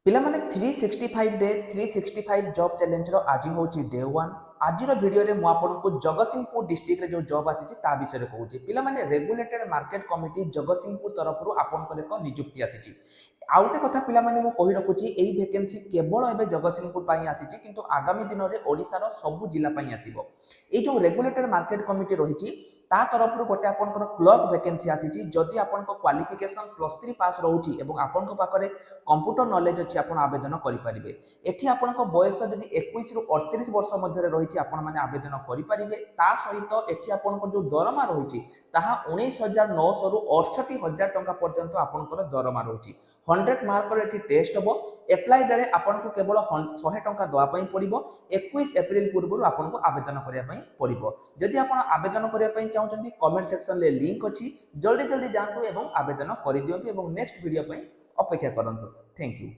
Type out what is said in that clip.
ପିଲାମାନେ 365 day 365 job ଚ୍ୟାଲେଞ୍ଜର ଆଜି ହେଉଛି ଡେ 1। ଆଜିର ଭିଡ଼ିଓରେ ମୁଁ ଆପଣଙ୍କୁ ଜଗତସିଂହପୁର ଡିଷ୍ଟ୍ରିକ୍ଟରେ ଯେଉଁ ଜବ୍ ଆସିଛି ତା ବିଷୟରେ କହୁଛି। ପିଲାମାନେ ରେଗୁଲେଟେଡ୍ ମାର୍କେଟ କମିଟି ଜଗତସିଂହପୁର ତରଫରୁ ଆପଣଙ୍କର ଏକ ନିଯୁକ୍ତି ଆସିଛି। ଆଉ ଗୋଟେ କଥା ପିଲାମାନେ ମୁଁ କହି ରଖୁଛି, ଏଇ ଭେକେନ୍ସି କେବଳ ଏବେ ଜଗତସିଂହପୁର ପାଇଁ ଆସିଛି, କିନ୍ତୁ ଆଗାମୀ ଦିନରେ ଓଡ଼ିଶାର ସବୁ ଜିଲ୍ଲା ପାଇଁ ଆସିବ। এই ଯେଉଁ ରେଗୁଲେଟେଡ୍ ମାର୍କେଟ କମିଟି ରହିଛି ତା ତରଫରୁ ଗୋଟେ ଆପଣଙ୍କର କ୍ଲର୍କ ଭେକେନ୍ସି ଆସିଛି। ଯଦି ଆପଣଙ୍କ କ୍ୱାଲିଫିକେସନ୍ +3 ପାସ୍ ରହୁଛି ଏବଂ ଆପଣଙ୍କ ପାଖରେ କମ୍ପ୍ୟୁଟର ନଲେଜ ଅଛି, ଆପଣ ଆବେଦନ କରିପାରିବେ। ଏଠି ଆପଣଙ୍କ ବୟସ ଯଦି 21 ରୁ 38 ବର୍ଷ ମଧ୍ୟରେ ରହିଛି ଆପଣମାନେ ଆବେଦନ କରିପାରିବେ। ତା ସହିତ ଏଠି ଆପଣଙ୍କ ଯେଉଁ ଦରମା ରହିଛି ତାହା 19,900 ରୁ 68,000 ଟଙ୍କା ପର୍ଯ୍ୟନ୍ତ ଆପଣଙ୍କର ଦରମା ରହୁଛି। 100 ମାର୍କର ଏଠି ଟେଷ୍ଟ ହେବ। ଏପ୍ଲାଏ ବେଳେ ଆପଣଙ୍କୁ କେବଳ 100 ଟଙ୍କା ଦେବା ପାଇଁ ପଡ଼ିବ। 21 ଏପ୍ରିଲ ପୂର୍ବରୁ ଆପଣଙ୍କୁ ଆବେଦନ କରିବା ପାଇଁ ପଡ଼ିବ। ଯଦି ଆପଣ ଆବେଦନ କରିବା ପାଇଁ ଚାହୁଁଛନ୍ତି କମେଣ୍ଟ ସେକ୍ସନରେ ଲିଙ୍କ ଅଛି, ଜଲ୍ଦି ଜଲ୍ଦି ଯାଆନ୍ତୁ ଏବଂ ଆବେଦନ କରିଦିଅନ୍ତୁ ଏବଂ ନେକ୍ସଟ ଭିଡ଼ିଓ ପାଇଁ ଅପେକ୍ଷା କରନ୍ତୁ। Thank you.